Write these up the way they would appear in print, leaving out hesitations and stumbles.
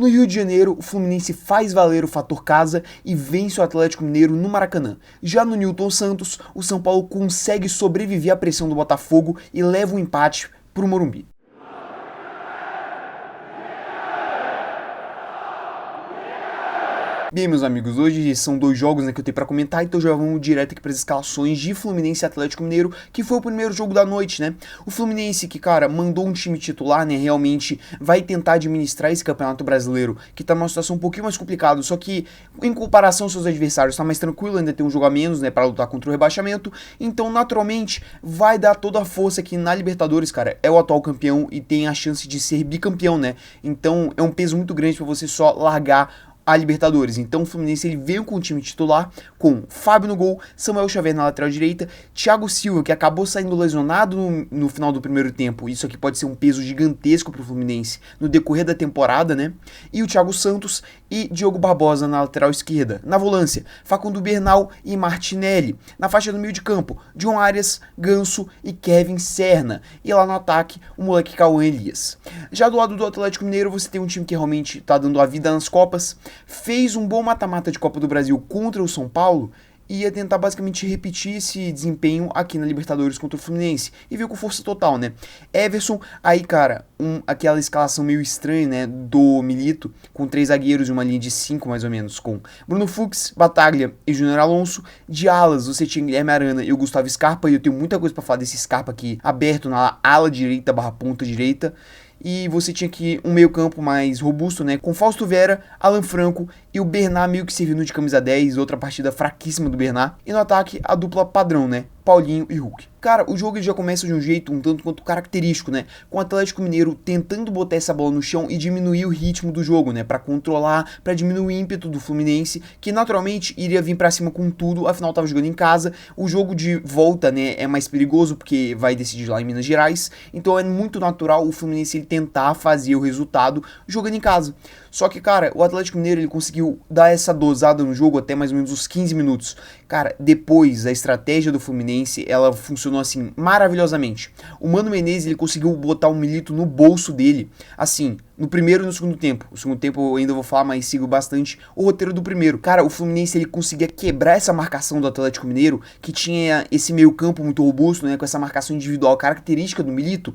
No Rio de Janeiro, o Fluminense faz valer o fator casa e vence o Atlético Mineiro no Maracanã. Já no Newton Santos, o São Paulo consegue sobreviver à pressão do Botafogo e leva o empate para o Morumbi. Bem, meus amigos, hoje são dois jogos que eu tenho pra comentar, então já vamos direto aqui para as escalações de Fluminense e Atlético Mineiro, que foi o primeiro jogo da noite, né? O Fluminense que, cara, mandou um time titular, né, realmente vai tentar administrar esse Campeonato Brasileiro, que tá numa situação um pouquinho mais complicada, só que em comparação aos seus adversários tá mais tranquilo, ainda tem um jogo a menos, né, para lutar contra o rebaixamento, então naturalmente vai dar toda a força que na Libertadores, cara, é o atual campeão e tem a chance de ser bicampeão, né? Então é um peso muito grande para você só largar a Libertadores. Então o Fluminense ele veio com o time titular, com Fábio no gol, Samuel Xavier na lateral direita, Thiago Silva, que acabou saindo lesionado no final do primeiro tempo, isso aqui pode ser um peso gigantesco pro Fluminense no decorrer da temporada, né? E o Thiago Santos e Diogo Barbosa na lateral esquerda. Na volância, Facundo Bernal e Martinelli. Na faixa do meio de campo, John Arias, Ganso e Kevin Serna. E lá no ataque, o moleque Cauã Elias. Já do lado do Atlético Mineiro, você tem um time que realmente tá dando a vida nas Copas, fez um bom mata-mata de Copa do Brasil contra o São Paulo e ia tentar basicamente repetir esse desempenho aqui na Libertadores contra o Fluminense. E veio com força total, né? Everson, aí, cara, aquela escalação meio estranha, né? Do Milito, com 3 zagueiros e uma linha de 5, mais ou menos, com Bruno Fux, Bataglia e Júnior Alonso. De alas, você tinha Guilherme Arana e o Gustavo Scarpa, e eu tenho muita coisa pra falar desse Scarpa aqui, aberto na ala direita / ponta direita. E você tinha aqui um meio campo mais robusto, né, com Fausto Vera, Alan Franco e o Bernard meio que servindo de camisa 10, outra partida fraquíssima do Bernard. E no ataque, a dupla padrão, né, Paulinho e Hulk. Cara, o jogo já começa de um jeito um tanto quanto característico, né, com o Atlético Mineiro tentando botar essa bola no chão e diminuir o ritmo do jogo, né, pra controlar, pra diminuir o ímpeto do Fluminense, que naturalmente iria vir pra cima com tudo, afinal tava jogando em casa. O jogo de volta, né, é mais perigoso porque vai decidir lá em Minas Gerais, então é muito natural o Fluminense ele tentar fazer o resultado jogando em casa. Só que, cara, o Atlético Mineiro ele conseguiu dar essa dosada no jogo até mais ou menos os 15 minutos. Cara, depois a estratégia do Fluminense, ela funcionou assim maravilhosamente. O Mano Menezes ele conseguiu botar o Milito no bolso dele, assim, no primeiro e no segundo tempo. O segundo tempo eu ainda vou falar, mas sigo bastante o roteiro do primeiro. Cara, o Fluminense ele conseguia quebrar essa marcação do Atlético Mineiro, que tinha esse meio campo muito robusto, né, com essa marcação individual característica do Milito,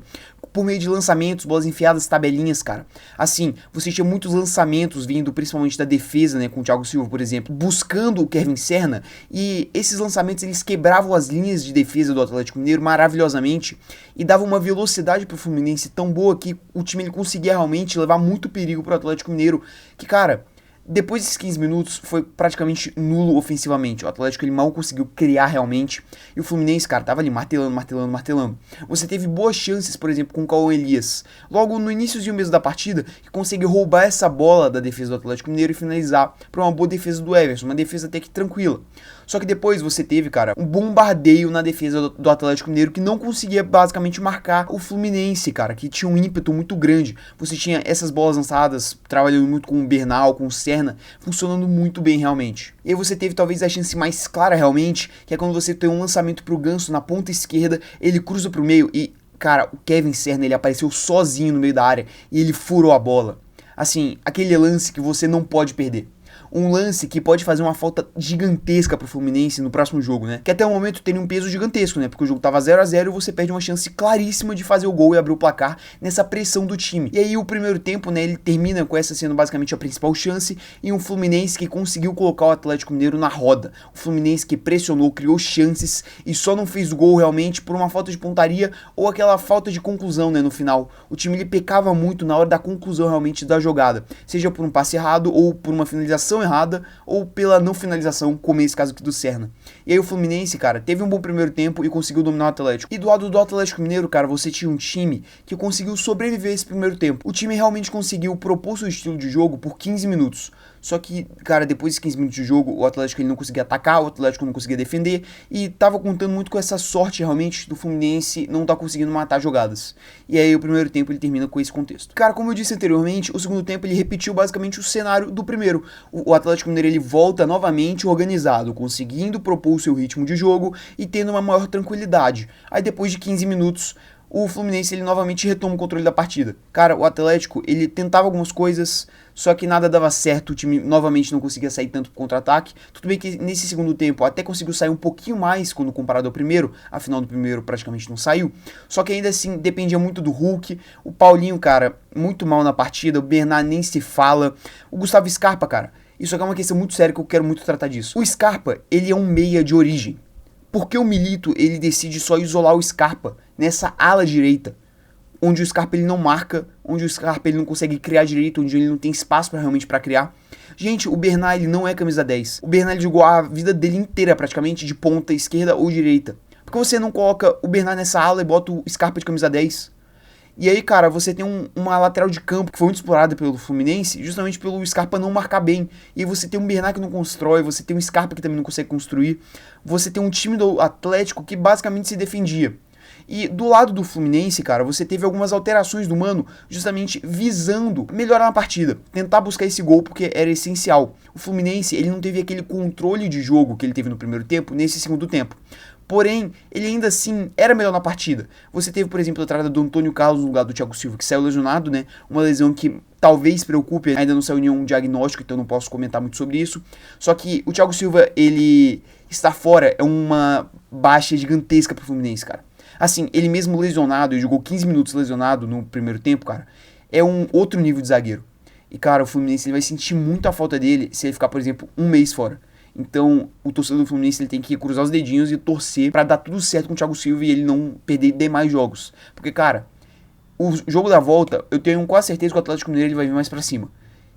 por meio de lançamentos, bolas enfiadas, tabelinhas, cara. Assim, você tinha muitos lançamentos vindo principalmente da defesa, né, com o Thiago Silva, por exemplo, buscando o Kevin Serna, e esses lançamentos eles quebravam as linhas de defesa do Atlético Mineiro maravilhosamente e davam uma velocidade pro Fluminense tão boa que o time ele conseguia realmente levar muito perigo pro Atlético Mineiro, que, cara, depois desses 15 minutos foi praticamente nulo ofensivamente. O Atlético ele mal conseguiu criar realmente. E o Fluminense, cara, tava ali martelando. Você teve boas chances, por exemplo, com o Cauã Elias. Logo no iníciozinho mesmo da partida, que conseguiu roubar essa bola da defesa do Atlético Mineiro e finalizar para uma boa defesa do Everson. Uma defesa até que tranquila. Só que depois você teve, cara, um bombardeio na defesa do Atlético Mineiro que não conseguia basicamente marcar o Fluminense, cara, que tinha um ímpeto muito grande. Você tinha essas bolas lançadas, trabalhando muito com o Bernal, com o Serna, funcionando muito bem realmente. E aí você teve talvez a chance mais clara realmente, que é quando você tem um lançamento pro Ganso na ponta esquerda, ele cruza pro meio e, cara, o Kevin Serna, ele apareceu sozinho no meio da área e ele furou a bola. Assim, aquele lance que você não pode perder. Um lance que pode fazer uma falta gigantesca pro Fluminense no próximo jogo, né? Que até o momento teria um peso gigantesco, né? Porque o jogo tava 0-0 e você perde uma chance claríssima de fazer o gol e abrir o placar nessa pressão do time. E aí o primeiro tempo, né, ele termina com essa sendo basicamente a principal chance e um Fluminense que conseguiu colocar o Atlético Mineiro na roda. O Fluminense que pressionou, criou chances e só não fez o gol realmente por uma falta de pontaria ou aquela falta de conclusão, né, no final. O time ele pecava muito na hora da conclusão realmente da jogada, seja por um passe errado ou por uma finalização errada ou pela não finalização, como é esse caso aqui do Serna. E aí o Fluminense, cara, teve um bom primeiro tempo e conseguiu dominar o Atlético. E do lado do Atlético Mineiro, cara, você tinha um time que conseguiu sobreviver esse primeiro tempo. O time realmente conseguiu propor seu estilo de jogo por 15 minutos. Só que, cara, depois de 15 minutos de jogo, o Atlético ele não conseguia atacar, o Atlético não conseguia defender e tava contando muito com essa sorte realmente do Fluminense não tá conseguindo matar jogadas. E aí o primeiro tempo ele termina com esse contexto. Cara, como eu disse anteriormente, o segundo tempo ele repetiu basicamente o cenário do primeiro. O Atlético Mineiro ele volta novamente organizado, conseguindo propor o seu ritmo de jogo e tendo uma maior tranquilidade. Aí depois de 15 minutos, o Fluminense ele novamente retoma o controle da partida. Cara, o Atlético, ele tentava algumas coisas, só que nada dava certo, o time novamente não conseguia sair tanto pro contra-ataque. Tudo bem que nesse segundo tempo até conseguiu sair um pouquinho mais quando comparado ao primeiro, afinal do primeiro praticamente não saiu, só que ainda assim dependia muito do Hulk. O Paulinho, cara, muito mal na partida, o Bernard nem se fala, o Gustavo Scarpa, cara, isso aqui é uma questão muito séria que eu quero muito tratar disso. O Scarpa, ele é um meia de origem. Por que o Milito ele decide só isolar o Scarpa nessa ala direita, onde o Scarpa ele não marca, onde o Scarpa ele não consegue criar direito, onde ele não tem espaço realmente para criar? Gente, o Bernard ele não é camisa 10. O Bernard jogou a vida dele inteira praticamente de ponta esquerda ou direita. Por que você não coloca o Bernard nessa ala e bota o Scarpa de camisa 10? E aí, cara, você tem uma lateral de campo que foi muito explorada pelo Fluminense, justamente pelo Scarpa não marcar bem. E aí você tem um Bernard que não constrói, você tem um Scarpa que também não consegue construir. Você tem um time do Atlético que basicamente se defendia. E do lado do Fluminense, cara, você teve algumas alterações do Mano, justamente visando melhorar a partida, tentar buscar esse gol porque era essencial. O Fluminense, ele não teve aquele controle de jogo que ele teve no primeiro tempo, nesse segundo tempo. Porém, ele ainda assim era melhor na partida. Você teve, por exemplo, a entrada do Antônio Carlos no lugar do Thiago Silva, que saiu lesionado, né? Uma lesão que talvez preocupe, ainda não saiu nenhum diagnóstico, então não posso comentar muito sobre isso. Só que o Thiago Silva, ele está fora, é uma baixa gigantesca pro Fluminense, cara. Assim, ele mesmo lesionado, ele jogou 15 minutos lesionado no primeiro tempo, cara, é um outro nível de zagueiro. E, cara, o Fluminense ele vai sentir muito a falta dele se ele ficar, por exemplo, um mês fora. Então, o torcedor do Fluminense ele tem que cruzar os dedinhos e torcer pra dar tudo certo com o Thiago Silva e ele não perder demais jogos. Porque, cara, o jogo da volta, eu tenho quase certeza que o Atlético Mineiro ele vai vir mais pra cima.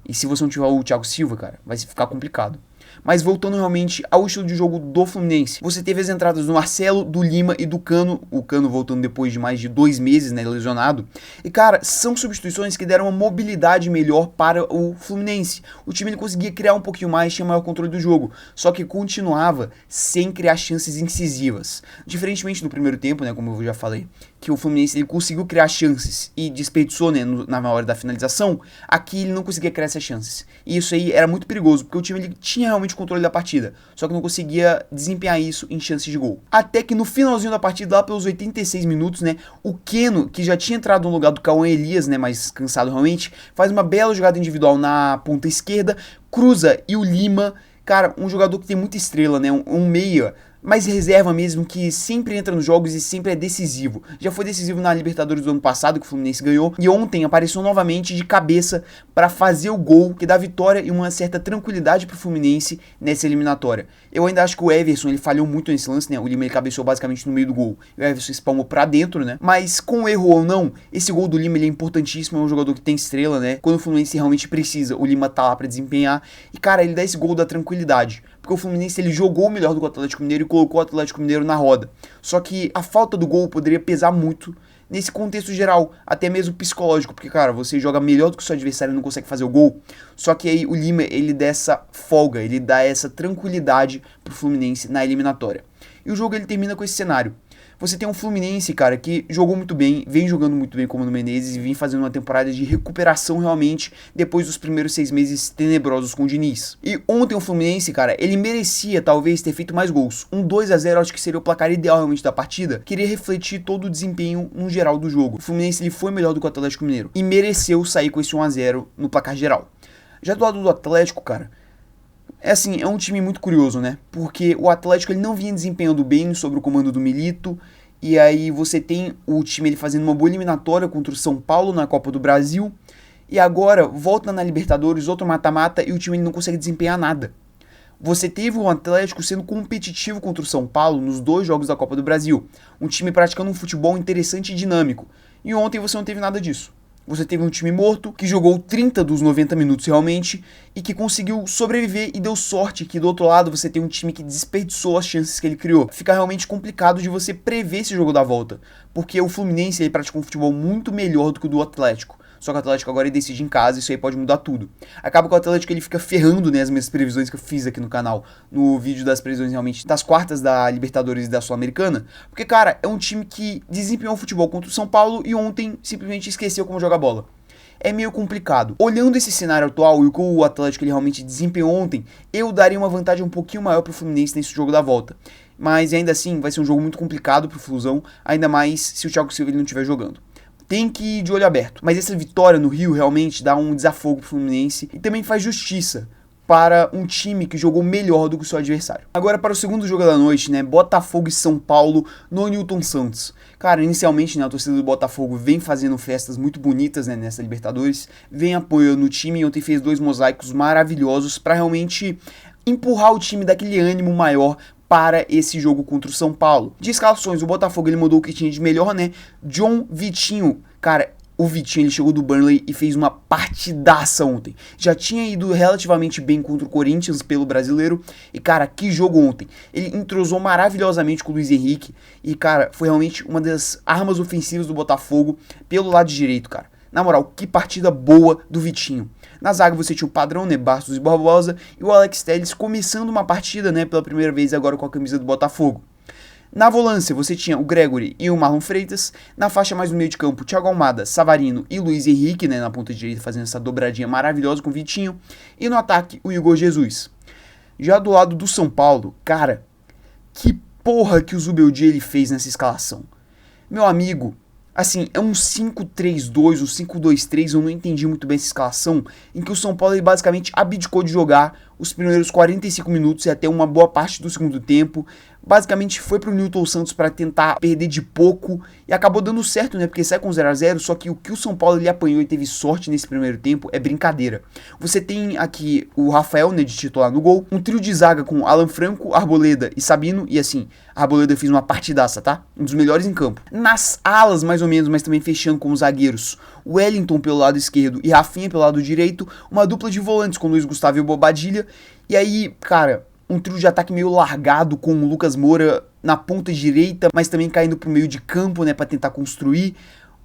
E se você não tiver o Thiago Silva, cara, vai ficar complicado. Mas voltando realmente ao estilo de jogo do Fluminense, você teve as entradas do Marcelo, do Lima e do Cano, o Cano voltando depois de mais de 2 meses, né, lesionado. E cara, são substituições que deram uma mobilidade melhor para o Fluminense. O time ele conseguia criar um pouquinho mais, tinha maior controle do jogo, só que continuava sem criar chances incisivas. Diferentemente do primeiro tempo, né, como eu já falei, que o Fluminense ele conseguiu criar chances e desperdiçou, né, na hora da finalização, aqui ele não conseguia criar essas chances. E isso aí era muito perigoso, porque o time ele tinha realmente o controle da partida, só que não conseguia desempenhar isso em chances de gol. Até que no finalzinho da partida, lá pelos 86 minutos, né, o Keno, que já tinha entrado no lugar do Cauã Elias, né, mais cansado realmente, faz uma bela jogada individual na ponta esquerda, cruza e o Lima, cara, um jogador que tem muita estrela, né, um meia, mas reserva mesmo, que sempre entra nos jogos e sempre é decisivo. Já foi decisivo na Libertadores do ano passado, que o Fluminense ganhou, e ontem apareceu novamente de cabeça para fazer o gol, que dá vitória e uma certa tranquilidade pro Fluminense nessa eliminatória. Eu ainda acho que o Everson, ele falhou muito nesse lance, né, o Lima ele cabeceou basicamente no meio do gol, e o Everson espalmou pra dentro, né, mas com erro ou não, esse gol do Lima ele é importantíssimo, é um jogador que tem estrela, né, quando o Fluminense realmente precisa, o Lima tá lá pra desempenhar, e cara, ele dá esse gol da tranquilidade. Porque o Fluminense ele jogou melhor do que o Atlético Mineiro e colocou o Atlético Mineiro na roda. Só que a falta do gol poderia pesar muito nesse contexto geral, até mesmo psicológico, porque, cara, você joga melhor do que o seu adversário e não consegue fazer o gol. Só que aí o Lima, ele dá essa folga, ele dá essa tranquilidade pro Fluminense na eliminatória. E o jogo ele termina com esse cenário. Você tem um Fluminense, cara, que jogou muito bem, vem jogando muito bem como no Menezes e vem fazendo uma temporada de recuperação realmente depois dos primeiros 6 meses tenebrosos com o Diniz. E ontem o Fluminense, cara, ele merecia talvez ter feito mais gols. Um 2-0 acho que seria o placar ideal realmente da partida, queria refletir todo o desempenho no geral do jogo. O Fluminense ele foi melhor do que o Atlético Mineiro e mereceu sair com esse 1-0 no placar geral. Já do lado do Atlético, cara, é assim, é um time muito curioso, né? Porque o Atlético ele não vinha desempenhando bem sob o comando do Milito. E aí você tem o time ele fazendo uma boa eliminatória contra o São Paulo na Copa do Brasil. E agora volta na Libertadores, outro mata-mata, e o time ele não consegue desempenhar nada. Você teve o Atlético sendo competitivo contra o São Paulo nos 2 jogos da Copa do Brasil. Um time praticando um futebol interessante e dinâmico. E ontem você não teve nada disso. Você teve um time morto, que jogou 30 dos 90 minutos realmente, e que conseguiu sobreviver e deu sorte que do outro lado você tem um time que desperdiçou as chances que ele criou. Fica realmente complicado de você prever esse jogo da volta, porque o Fluminense ele praticou um futebol muito melhor do que o do Atlético. Só que o Atlético agora ele decide em casa, isso aí pode mudar tudo. Acaba que o Atlético ele fica ferrando, né, as minhas previsões que eu fiz aqui no canal, no vídeo das previsões realmente das quartas da Libertadores e da Sul-Americana. Porque, cara, é um time que desempenhou o futebol contra o São Paulo e ontem simplesmente esqueceu como jogar bola. É meio complicado. Olhando esse cenário atual e o que o Atlético ele realmente desempenhou ontem, eu daria uma vantagem um pouquinho maior pro Fluminense nesse jogo da volta. mas ainda assim vai ser um jogo muito complicado pro Flusão, ainda mais se o Thiago Silva ele não estiver jogando. Tem que ir de olho aberto, mas essa vitória no Rio realmente dá um desafogo pro Fluminense e também faz justiça para um time que jogou melhor do que o seu adversário. Agora para o segundo jogo da noite, né, Botafogo e São Paulo no Newton Santos. Cara, inicialmente, né, a torcida do Botafogo vem fazendo festas muito bonitas, né, nessa Libertadores, vem apoiando o time e ontem fez 2 mosaicos maravilhosos para realmente empurrar o time daquele ânimo maior para esse jogo contra o São Paulo. De escalações, o Botafogo ele mandou o que tinha de melhor, né? John Vitinho, cara, o Vitinho ele chegou do Burnley e fez uma partidaça ontem. Já tinha ido relativamente bem contra o Corinthians pelo brasileiro. E, cara, que jogo ontem. Ele entrosou maravilhosamente com o Luiz Henrique. E, cara, foi realmente uma das armas ofensivas do Botafogo pelo lado direito, cara. Na moral, que partida boa do Vitinho. Na zaga você tinha o padrão, né, Bastos e Barbosa. E o Alex Telles começando uma partida, né, pela primeira vez agora com a camisa do Botafogo. Na volância, você tinha o Gregory e o Marlon Freitas. Na faixa mais no meio de campo, Thiago Almada, Savarino e Luiz Henrique, né, na ponta direita, fazendo essa dobradinha maravilhosa com o Vitinho. E no ataque, o Igor Jesus. Já do lado do São Paulo, cara, que porra que o Zubeldia ele fez nessa escalação. Meu amigo, assim, é um 5-3-2, um 5-2-3, eu não entendi muito bem essa escalação, em que o São Paulo ele basicamente abdicou de jogar os primeiros 45 minutos e até uma boa parte do segundo tempo. Basicamente foi pro Newton Santos para tentar perder de pouco e acabou dando certo, né? Porque sai com 0-0, só que o que o São Paulo ele apanhou e teve sorte nesse primeiro tempo é brincadeira. Você tem aqui o Rafael, né, de titular no gol, um trio de zaga com Alan Franco, Arboleda e Sabino, e assim, a Arboleda fez uma partidaça, tá? Um dos melhores em campo. Nas alas, mais ou menos, mas também fechando com os zagueiros, Wellington pelo lado esquerdo e Rafinha pelo lado direito, uma dupla de volantes com Luiz Gustavo e o Bobadilha, e aí, cara, um trio de ataque meio largado com o Lucas Moura na ponta direita, mas também caindo pro meio de campo, né, pra tentar construir.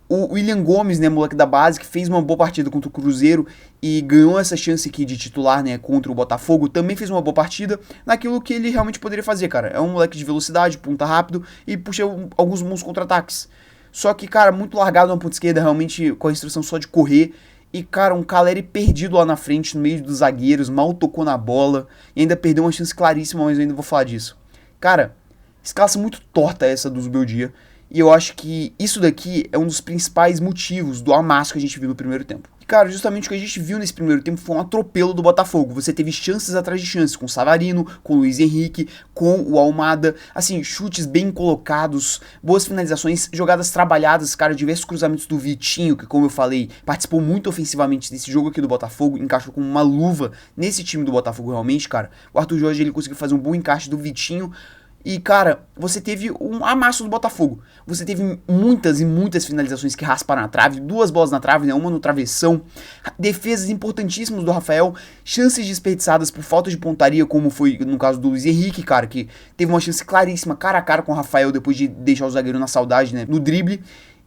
O William Gomes, né, moleque da base, que fez uma boa partida contra o Cruzeiro e ganhou essa chance aqui de titular, né, contra o Botafogo, também fez uma boa partida naquilo que ele realmente poderia fazer, cara. É um moleque de velocidade, punta rápido e puxa alguns bons contra-ataques. Só que, cara, muito largado na ponta esquerda, realmente com a instrução só de correr. E, cara, um Caleri perdido lá na frente, no meio dos zagueiros, mal tocou na bola e ainda perdeu uma chance claríssima, mas eu ainda vou falar disso. Cara, escalação muito torta essa do Zubeldia. E eu acho que isso daqui é um dos principais motivos do amasso que a gente viu no primeiro tempo. E, cara, justamente o que a gente viu nesse primeiro tempo foi um atropelo do Botafogo. Você teve chances atrás de chances, com o Savarino, com o Luiz Henrique, com o Almada. Assim, chutes bem colocados, boas finalizações, jogadas trabalhadas, cara, diversos cruzamentos do Vitinho, que, como eu falei, participou muito ofensivamente desse jogo aqui do Botafogo, encaixou com uma luva nesse time do Botafogo realmente, cara. O Arthur Jorge, ele conseguiu fazer um bom encaixe do Vitinho. E, cara, você teve um amasso do Botafogo. Você teve muitas e muitas finalizações que rasparam a trave, 2 bolas na trave, né, uma no travessão, defesas importantíssimas do Rafael, chances desperdiçadas por falta de pontaria, como foi no caso do Luiz Henrique, cara, que teve uma chance claríssima, cara a cara com o Rafael, depois de deixar o zagueiro na saudade, né, no drible,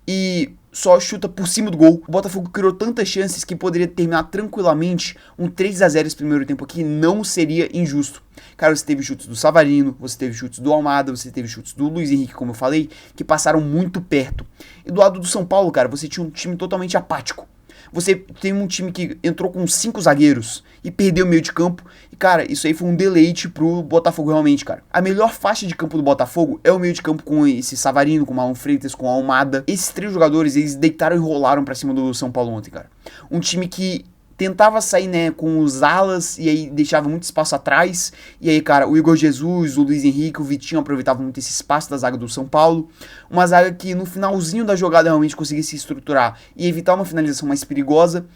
e só chuta por cima do gol. O Botafogo criou tantas chances que poderia terminar tranquilamente um 3-0 esse primeiro tempo aqui, não seria injusto. Cara, você teve chutes do Savarino, você teve chutes do Almada, você teve chutes do Luiz Henrique, como eu falei, que passaram muito perto. E do lado do São Paulo, cara, você tinha um time totalmente apático. Você tem um time que entrou com 5 zagueiros e perdeu o meio de campo. E, cara, isso aí foi um deleite pro Botafogo realmente, cara. A melhor faixa de campo do Botafogo é o meio de campo com esse Savarino, com o Marlon Freitas, com o Almada. Esses 3 jogadores, eles deitaram e rolaram pra cima do São Paulo ontem, cara. Um time que tentava sair, né, com os alas e aí deixava muito espaço atrás. E aí, cara, o Igor Jesus, o Luiz Henrique, o Vitinho aproveitavam muito esse espaço da zaga do São Paulo. Uma zaga que no finalzinho da jogada realmente conseguia se estruturar e evitar uma finalização mais perigosa.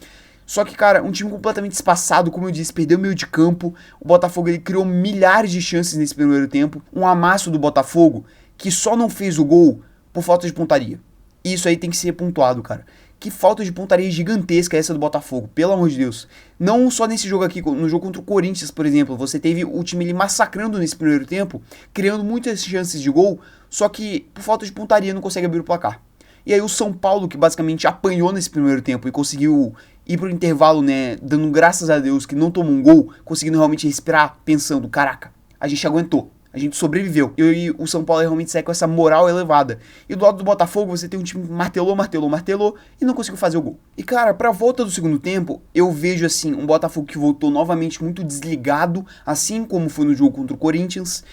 Só que, cara, um time completamente espaçado, como eu disse, perdeu o meio de campo. O Botafogo, ele criou milhares de chances nesse primeiro tempo. Um amasso do Botafogo que só não fez o gol por falta de pontaria. E isso aí tem que ser pontuado, cara. Que falta de pontaria gigantesca é essa do Botafogo, pelo amor de Deus. Não só nesse jogo aqui, no jogo contra o Corinthians, por exemplo, você teve o time ali massacrando nesse primeiro tempo, criando muitas chances de gol, só que por falta de pontaria não consegue abrir o placar. E aí o São Paulo, que basicamente apanhou nesse primeiro tempo e conseguiu ir pro intervalo, né, dando graças a Deus que não tomou um gol, conseguindo realmente respirar, pensando, caraca, a gente aguentou. A gente sobreviveu. E o São Paulo realmente sai com essa moral elevada. E do lado do Botafogo, você tem um time que martelou e não conseguiu fazer o gol. E, cara, pra volta do segundo tempo, eu vejo, assim, um Botafogo que voltou novamente muito desligado, assim como foi no jogo contra o Corinthians.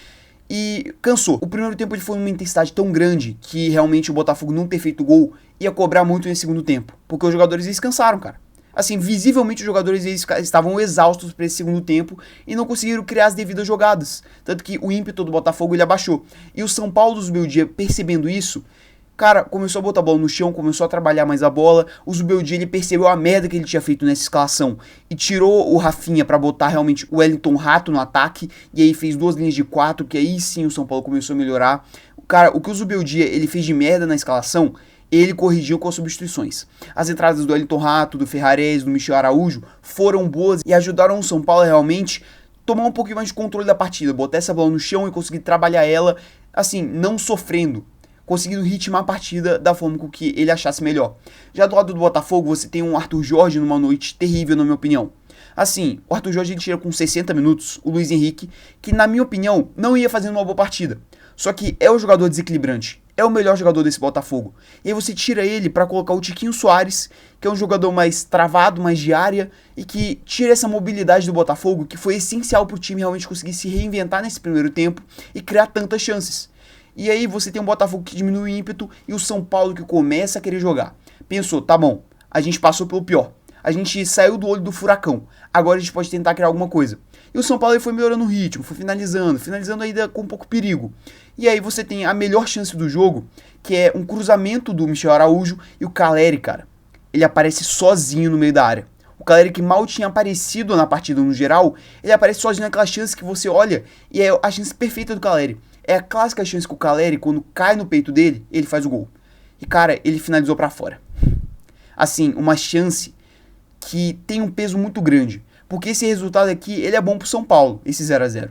e cansou. O primeiro tempo ele foi numa intensidade tão grande que realmente o Botafogo não ter feito gol ia cobrar muito nesse segundo tempo, porque os jogadores eles cansaram, cara. Assim, visivelmente os jogadores eles estavam exaustos para esse segundo tempo e não conseguiram criar as devidas jogadas, tanto que o ímpeto do Botafogo ele abaixou. E o São Paulo do Zubeldia, percebendo isso, cara, começou a botar a bola no chão, começou a trabalhar mais a bola. O Zubeldia, ele percebeu a merda que ele tinha feito nessa escalação e tirou o Rafinha pra botar realmente o Wellington Rato no ataque. E aí fez 2 linhas de 4, que aí sim o São Paulo começou a melhorar. Cara, o que o Zubeldia, ele fez de merda na escalação, ele corrigiu com as substituições. As entradas do Wellington Rato, do Ferrares, do Michel Araújo foram boas e ajudaram o São Paulo a realmente tomar um pouquinho mais de controle da partida, botar essa bola no chão e conseguir trabalhar ela, assim, não sofrendo, conseguindo ritmar a partida da forma com que ele achasse melhor. Já do lado do Botafogo, você tem um Arthur Jorge numa noite terrível, na minha opinião. Assim, o Arthur Jorge ele tira com 60 minutos o Luiz Henrique, que na minha opinião não ia fazendo uma boa partida. Só que é o jogador desequilibrante, é o melhor jogador desse Botafogo. E aí você tira ele para colocar o Tiquinho Soares, que é um jogador mais travado, mais de área, e que tira essa mobilidade do Botafogo, que foi essencial para o time realmente conseguir se reinventar nesse primeiro tempo e criar tantas chances. E aí você tem um Botafogo que diminui o ímpeto e o São Paulo que começa a querer jogar. Pensou, tá bom, a gente passou pelo pior. A gente saiu do olho do furacão. Agora a gente pode tentar criar alguma coisa. E o São Paulo ele foi melhorando o ritmo, foi finalizando ainda com um pouco de perigo. E aí você tem a melhor chance do jogo, que é um cruzamento do Michel Araújo e o Caleri, cara. Ele aparece sozinho no meio da área. O Caleri que mal tinha aparecido na partida no geral, ele aparece sozinho naquela chance que você olha e é a chance perfeita do Caleri. É a clássica chance que o Caleri, quando cai no peito dele, ele faz o gol. E cara, ele finalizou pra fora. Assim, uma chance que tem um peso muito grande. Porque esse resultado aqui, ele é bom pro São Paulo, esse 0x0.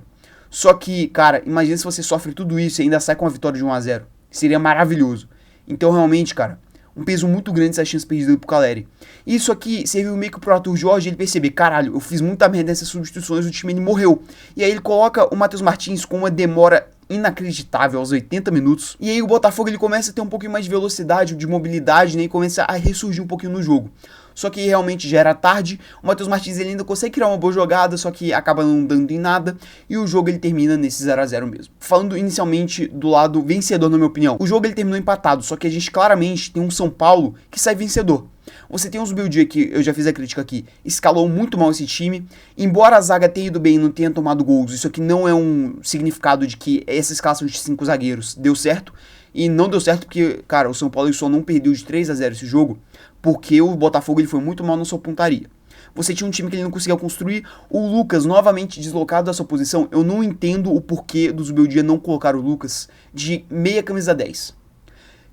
Só que, cara, imagina se você sofre tudo isso e ainda sai com uma vitória de 1x0. Seria maravilhoso. Então, realmente, cara, um peso muito grande essa chance perdida pro Caleri. Isso aqui serviu meio que pro Arthur Jorge ele perceber, caralho, eu fiz muita merda nessas substituições, o time ele morreu. E aí ele coloca o Matheus Martins com uma demora inacreditável aos 80 minutos. E aí o Botafogo ele começa a ter um pouquinho mais de velocidade, de mobilidade, né, e começa a ressurgir um pouquinho no jogo. Só que realmente já era tarde, o Matheus Martins ele ainda consegue criar uma boa jogada, só que acaba não dando em nada, e o jogo ele termina nesse 0x0 mesmo. Falando inicialmente do lado vencedor, na minha opinião, o jogo ele terminou empatado, só que a gente claramente tem um São Paulo que sai vencedor. Você tem um Zubeldia que, eu já fiz a crítica aqui, escalou muito mal esse time, embora a zaga tenha ido bem e não tenha tomado gols, isso aqui não é um significado de que essa escalação de 5 zagueiros deu certo, e não deu certo porque, cara, o São Paulo só não perdeu de 3x0 esse jogo, porque o Botafogo ele foi muito mal na sua pontaria. Você tinha um time que ele não conseguia construir, o Lucas novamente deslocado da sua posição, eu não entendo o porquê do Zubeldia não colocar o Lucas de meia camisa 10.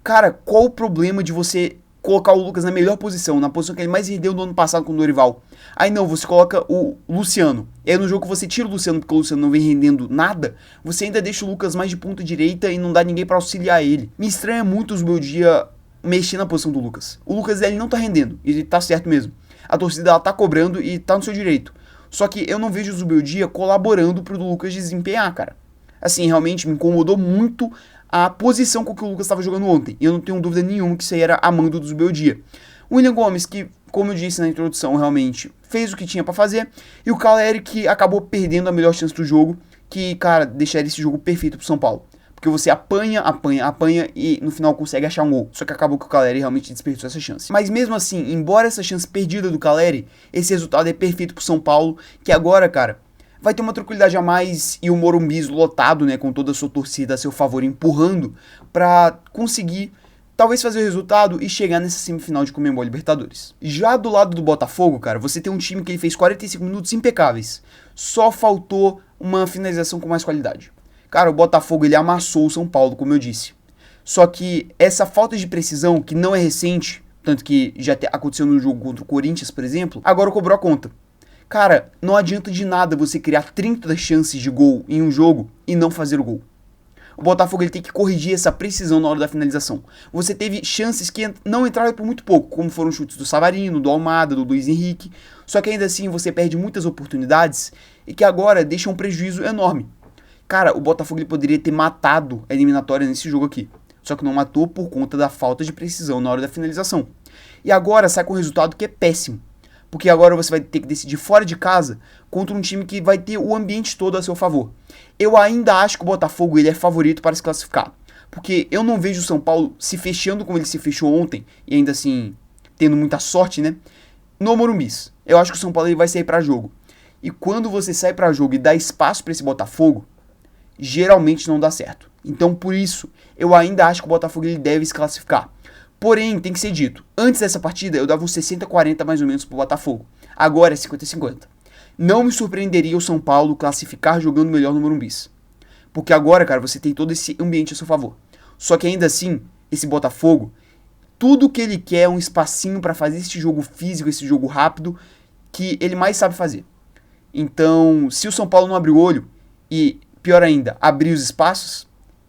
Cara, qual o problema de você colocar o Lucas na melhor posição, na posição que ele mais rendeu no ano passado com o Dorival? Aí não, você coloca o Luciano. E aí no jogo que você tira o Luciano porque o Luciano não vem rendendo nada, você ainda deixa o Lucas mais de ponta direita e não dá ninguém pra auxiliar ele. Me estranha muito o Zubeldia mexer na posição do Lucas. O Lucas ele não tá rendendo, e ele tá certo mesmo. A torcida ela tá cobrando e tá no seu direito. Só que eu não vejo o Zubeldia colaborando pro Lucas desempenhar, cara. Assim, realmente me incomodou muito a posição com que o Lucas estava jogando ontem. E eu não tenho dúvida nenhuma que isso aí era a mando do Zubeldia. O William Gomes, que, como eu disse na introdução, realmente fez o que tinha pra fazer. E o Caleri, que acabou perdendo a melhor chance do jogo, que, cara, deixaria esse jogo perfeito pro São Paulo. Porque você apanha e no final consegue achar um gol. Só que acabou que o Caleri realmente desperdiçou essa chance. Mas mesmo assim, embora essa chance perdida do Caleri, esse resultado é perfeito pro São Paulo, que agora, cara, vai ter uma tranquilidade a mais e o Morumbi lotado, né, com toda a sua torcida a seu favor empurrando pra conseguir talvez fazer o resultado e chegar nessa semifinal de Conmebol Libertadores. Já do lado do Botafogo, cara, você tem um time que ele fez 45 minutos impecáveis. Só faltou uma finalização com mais qualidade. Cara, o Botafogo ele amassou o São Paulo, como eu disse. Só que essa falta de precisão, que não é recente, tanto que já aconteceu no jogo contra o Corinthians, por exemplo, agora cobrou a conta. Cara, não adianta de nada você criar 30 chances de gol em um jogo e não fazer o gol. O Botafogo ele tem que corrigir essa precisão na hora da finalização. Você teve chances que não entraram por muito pouco, como foram chutes do Savarino, do Almada, do Luiz Henrique. Só que ainda assim você perde muitas oportunidades e que agora deixam um prejuízo enorme. Cara, o Botafogo ele poderia ter matado a eliminatória nesse jogo aqui. Só que não matou por conta da falta de precisão na hora da finalização. E agora sai com um resultado que é péssimo. porque agora você vai ter que decidir fora de casa contra um time que vai ter o ambiente todo a seu favor. Eu ainda acho que o Botafogo ele é favorito para se classificar, porque eu não vejo o São Paulo se fechando como ele se fechou ontem, e ainda assim tendo muita sorte, né, no Morumbi. Eu acho que o São Paulo ele vai sair para jogo. E quando você sai para jogo e dá espaço para esse Botafogo, geralmente não dá certo. Então, por isso, eu ainda acho que o Botafogo ele deve se classificar. Porém, tem que ser dito, antes dessa partida eu dava uns 60-40 mais ou menos pro Botafogo. Agora é 50-50. Não me surpreenderia o São Paulo classificar jogando melhor no Morumbi. Porque agora, cara, você tem todo esse ambiente a seu favor. Só que ainda assim, esse Botafogo, tudo que ele quer é um espacinho para fazer esse jogo físico, esse jogo rápido, que ele mais sabe fazer. Então, se o São Paulo não abrir o olho, e pior ainda, abrir os espaços,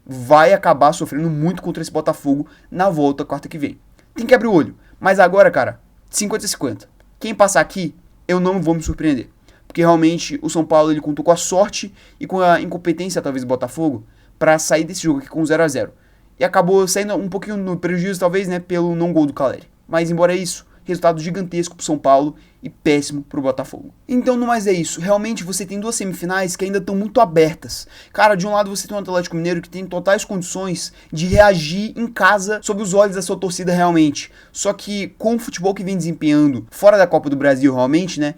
vai acabar sofrendo muito contra esse Botafogo na volta quarta que vem. Tem que abrir o olho. Mas agora, cara, 50-50. Quem passar aqui, eu não vou me surpreender. Porque realmente o São Paulo ele contou com a sorte e com a incompetência, talvez, do Botafogo, para sair desse jogo aqui com 0-0. E acabou saindo um pouquinho no prejuízo, talvez, né, pelo não gol do Caleri. Mas embora isso, resultado gigantesco pro São Paulo e péssimo pro Botafogo. Então, no mais é isso. Realmente você tem duas semifinais que ainda estão muito abertas. Cara, de um lado você tem o Atlético Mineiro que tem totais condições de reagir em casa sob os olhos da sua torcida realmente. Só que com o futebol que vem desempenhando fora da Copa do Brasil realmente, né,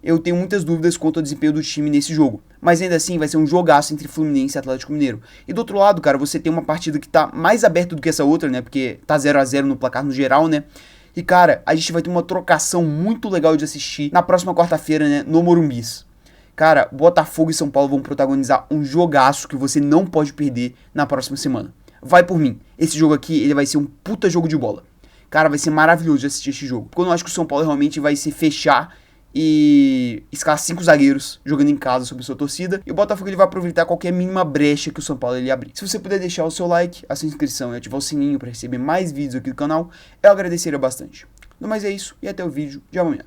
eu tenho muitas dúvidas quanto ao desempenho do time nesse jogo. Mas ainda assim vai ser um jogaço entre Fluminense e Atlético Mineiro. E do outro lado, cara, você tem uma partida que tá mais aberta do que essa outra, né? Porque tá 0-0 no placar no geral, né? E, cara, a gente vai ter uma trocação muito legal de assistir na próxima quarta-feira, né? No Morumbi. Cara, Botafogo e São Paulo vão protagonizar um jogaço que você não pode perder na próxima semana. Vai por mim. Esse jogo aqui, ele vai ser um puta jogo de bola. Cara, vai ser maravilhoso de assistir esse jogo. Porque eu não acho que o São Paulo realmente vai se fechar e escalar 5 zagueiros jogando em casa sobre sua torcida, e o Botafogo ele vai aproveitar qualquer mínima brecha que o São Paulo ele abrir. Se você puder deixar o seu like, a sua inscrição e ativar o sininho para receber mais vídeos aqui do canal, eu agradeceria bastante. No mais é isso, e até o vídeo de amanhã.